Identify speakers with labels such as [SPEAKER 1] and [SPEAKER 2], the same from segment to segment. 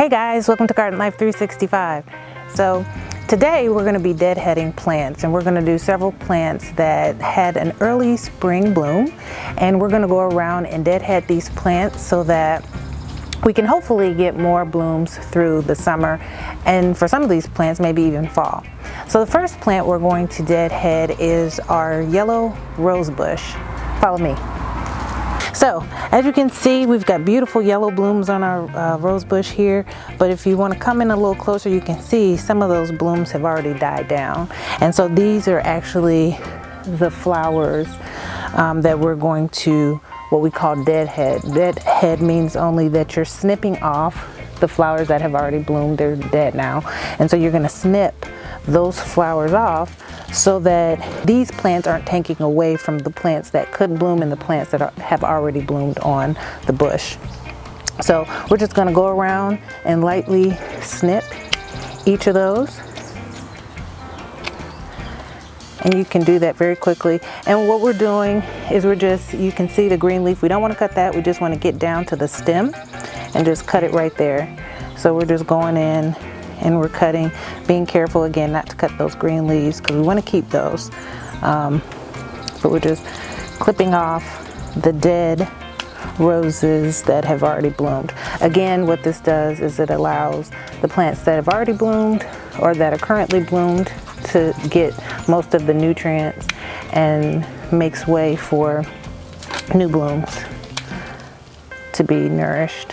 [SPEAKER 1] Hey guys, welcome to Garden Life 365. So today we're going to be deadheading plants, and we're going to do several plants that had an early spring bloom, and we're going to go around and deadhead these plants so that we can hopefully get more blooms through the summer, and for some of these plants maybe even fall. So the first plant we're going to deadhead is our yellow rose bush. Follow me. So as you can see, we've got beautiful yellow blooms on our rose bush here, but if you want to come in a little closer, you can see some of those blooms have already died down. And so these are actually the flowers that we're going to, what we call deadhead. Deadhead means only that you're snipping off the flowers that have already bloomed. They're dead now, and so you're going to snip those flowers off so that these plants aren't taking away from the plants that could bloom and the plants that have already bloomed on the bush. So we're just going to go around and lightly snip each of those, and you can do that very quickly. And what we're doing is you can see the green leaf. We don't want to cut that. We just want to get down to the stem and just cut it right there. So we're just going in and we're cutting, being careful again not to cut those green leaves because we want to keep those. But we're just clipping off the dead roses that have already bloomed. Again, what this does is it allows the plants that have already bloomed or that are currently bloomed to get most of the nutrients and makes way for new blooms to be nourished.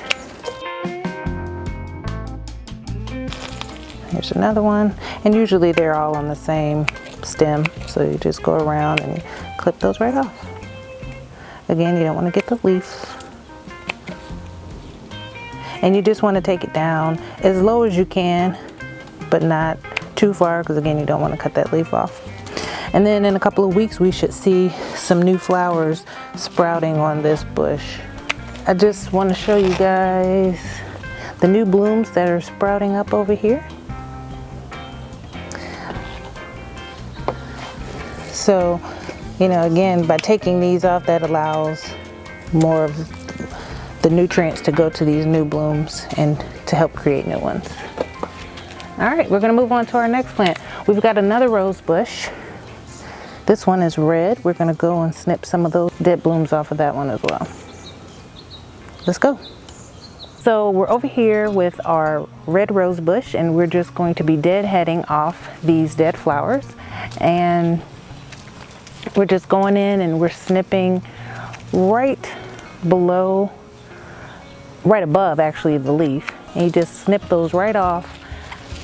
[SPEAKER 1] Here's another one, and usually they're all on the same stem, so you just go around and clip those right off. Again, you don't want to get the leaf, and you just want to take it down as low as you can, but not too far, because again, you don't want to cut that leaf off. And then in a couple of weeks we should see some new flowers sprouting on this bush. I just want to show you guys the new blooms that are sprouting up over here. So, you know, again, by taking these off, that allows more of the nutrients to go to these new blooms and to help create new ones. All right, we're going to move on to our next plant. We've got another rose bush. This one is red. We're going to go and snip some of those dead blooms off of that one as well. Let's go. So we're over here with our red rose bush, and we're just going to be deadheading off these dead flowers. And we're just going in and we're snipping right above actually the leaf. And you just snip those right off.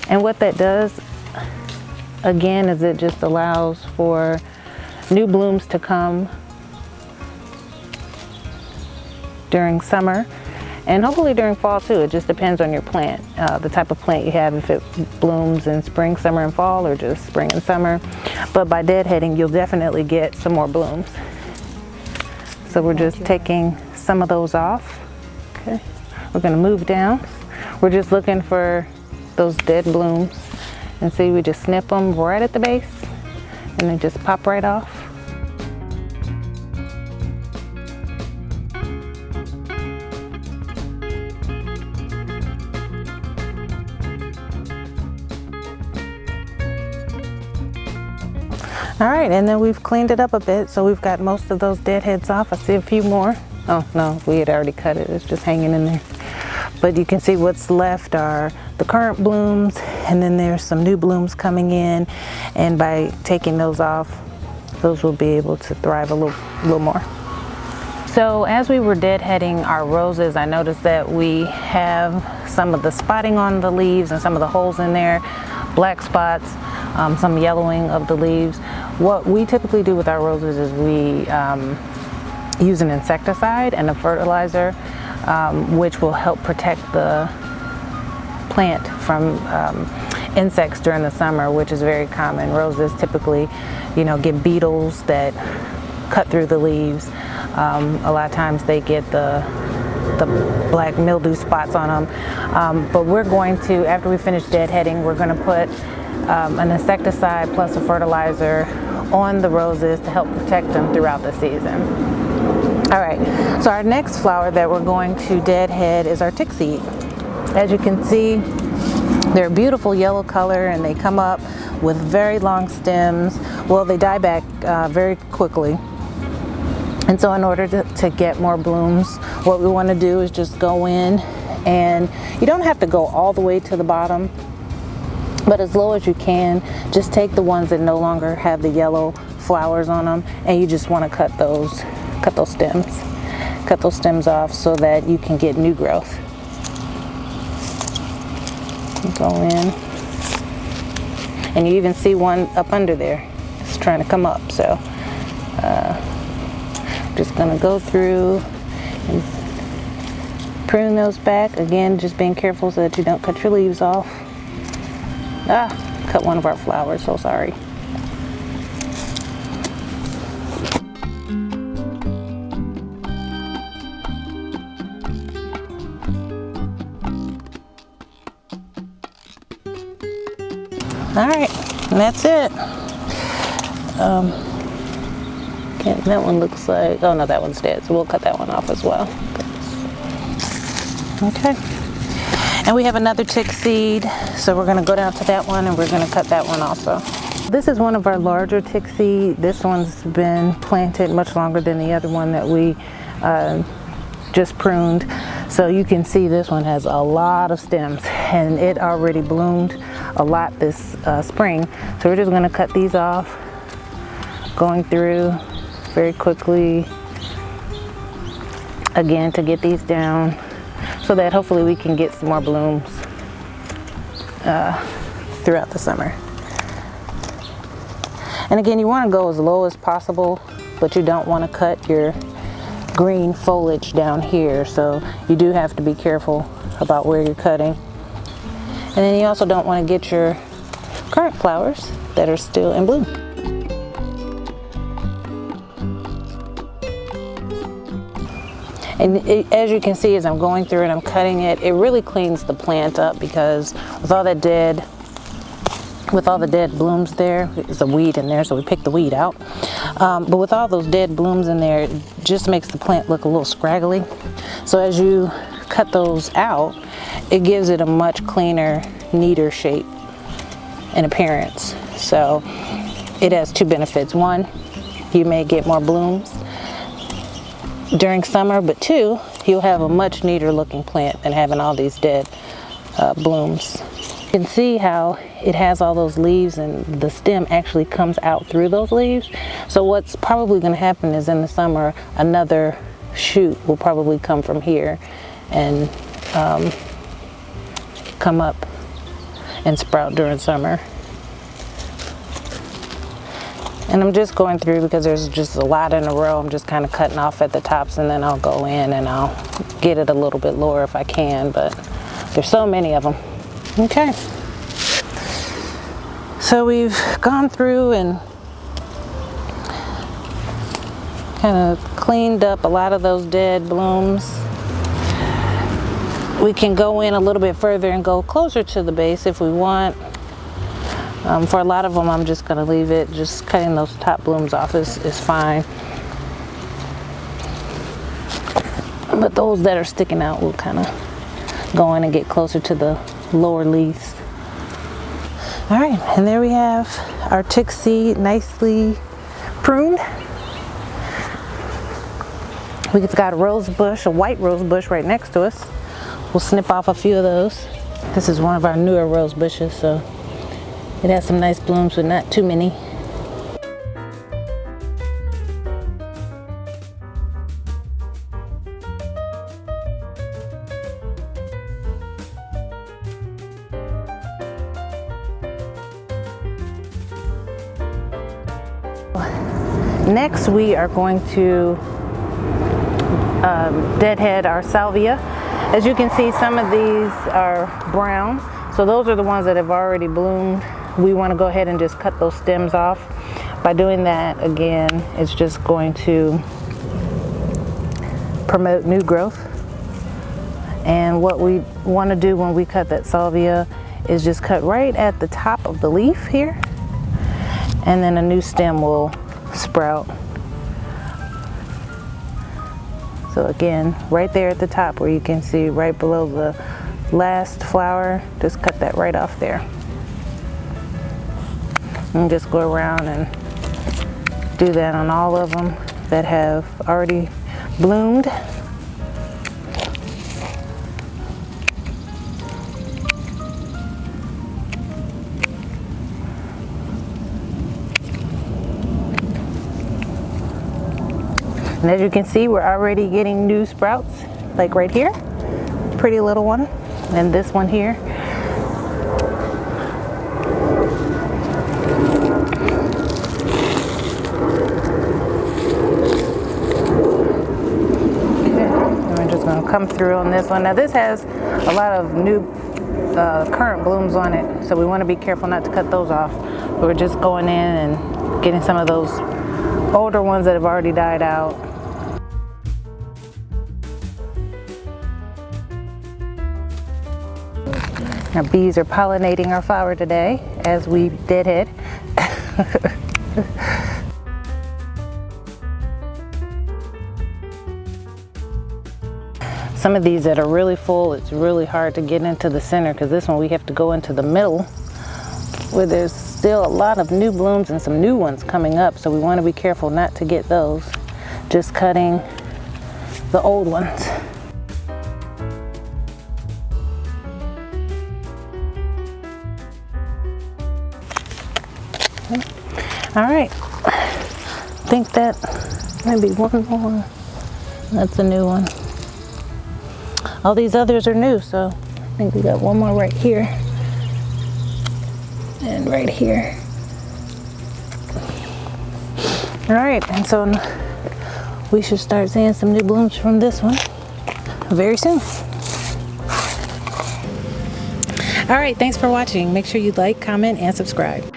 [SPEAKER 1] And what that does, again, is it just allows for new blooms to come during summer and hopefully during fall too. It just depends on your plant, the type of plant you have, if it blooms in spring, summer, and fall, or just spring and summer. But by deadheading, you'll definitely get some more blooms. So we're just taking some of those off. Okay, we're going to move down. We're just looking for those dead blooms, and see, we just snip them right at the base and they just pop right off. All right, and then we've cleaned it up a bit, so we've got most of those deadheads off. I see a few more. Oh no, we had already cut it. It's just hanging in there. But you can see what's left are the current blooms, and then there's some new blooms coming in. And by taking those off, those will be able to thrive a little more. So as we were deadheading our roses, I noticed that we have some of the spotting on the leaves and some of the holes in there, black spots, some yellowing of the leaves. What we typically do with our roses is we use an insecticide and a fertilizer, which will help protect the plant from insects during the summer, which is very common. Roses typically, you know, get beetles that cut through the leaves. A lot of times they get the black mildew spots on them. But we're going to, after we finish deadheading, we're going to put an insecticide plus a fertilizer on the roses to help protect them throughout the season. All right, so our next flower that we're going to deadhead is our tick seed. As you can see, they're a beautiful yellow color and they come up with very long stems. Well, they die back very quickly. And so in order to get more blooms, what we want to do is just go in, and you don't have to go all the way to the bottom, but as low as you can. Just take the ones that no longer have the yellow flowers on them, and you just want to cut those stems off so that you can get new growth. Go in, and you even see one up under there. It's trying to come up, so just gonna go through and prune those back. Again, just being careful so that you don't cut your leaves off. Cut one of our flowers, so sorry. All right, and that's it. That one looks like, oh no, that one's dead, so we'll cut that one off as well. Okay, and we have another tick seed, so we're gonna go down to that one and we're gonna cut that one also. This is one of our larger tick seed. This one's been planted much longer than the other one that we just pruned. So you can see this one has a lot of stems, and it already bloomed a lot this spring. So we're just gonna cut these off, going through very quickly, again, to get these down so that hopefully we can get some more blooms throughout the summer. And again, you want to go as low as possible, but you don't want to cut your green foliage down here, so you do have to be careful about where you're cutting. And then you also don't want to get your currant flowers that are still in bloom. And as you can see, as I'm going through it, I'm cutting it, it really cleans the plant up, because with all the dead blooms there, there's a weed in there, so we picked the weed out. But with all those dead blooms in there, it just makes the plant look a little scraggly. So as you cut those out, it gives it a much cleaner, neater shape and appearance. So it has two benefits. One, you may get more blooms during summer, but two, you'll have a much neater looking plant than having all these dead blooms. You can see how it has all those leaves, and the stem actually comes out through those leaves. So what's probably going to happen is in the summer, another shoot will probably come from here and come up and sprout during summer. And I'm just going through because there's just a lot in a row. I'm just kind of cutting off at the tops, and then I'll go in and I'll get it a little bit lower if I can, but there's so many of them. Okay. So we've gone through and kind of cleaned up a lot of those dead blooms. We can go in a little bit further and go closer to the base if we want. For a lot of them, I'm just going to leave it. Just cutting those top blooms off is fine. But those that are sticking out, we'll kind of go in and get closer to the lower leaves. All right, and there we have our tick seed nicely pruned. We've got a rose bush, a white rose bush right next to us. We'll snip off a few of those. This is one of our newer rose bushes, so it has some nice blooms, but not too many. Next, we are going to deadhead our salvia. As you can see, some of these are brown, so those are the ones that have already bloomed. We want to go ahead and just cut those stems off. By doing that, again, it's just going to promote new growth. And what we want to do when we cut that salvia is just cut right at the top of the leaf here, and then a new stem will sprout. So again, right there at the top where you can see right below last flower, just cut that right off there. And just go around and do that on all of them that have already bloomed. And as you can see, we're already getting new sprouts, like right here, pretty little one, and this one here. Come through on this one. Now this has a lot of new current blooms on it, so we want to be careful not to cut those off. We're just going in and getting some of those older ones that have already died out. Our bees are pollinating our flower today as we deadhead. Some of these that are really full, it's really hard to get into the center, because this one we have to go into the middle where there's still a lot of new blooms and some new ones coming up, so we want to be careful not to get those. Just cutting the old ones. All right, I think that maybe one more. That's a new one. All these others are new, so I think we got one more right here and right here. All right, and so we should start seeing some new blooms from this one very soon. All right, thanks for watching. Make sure you like, comment, and subscribe.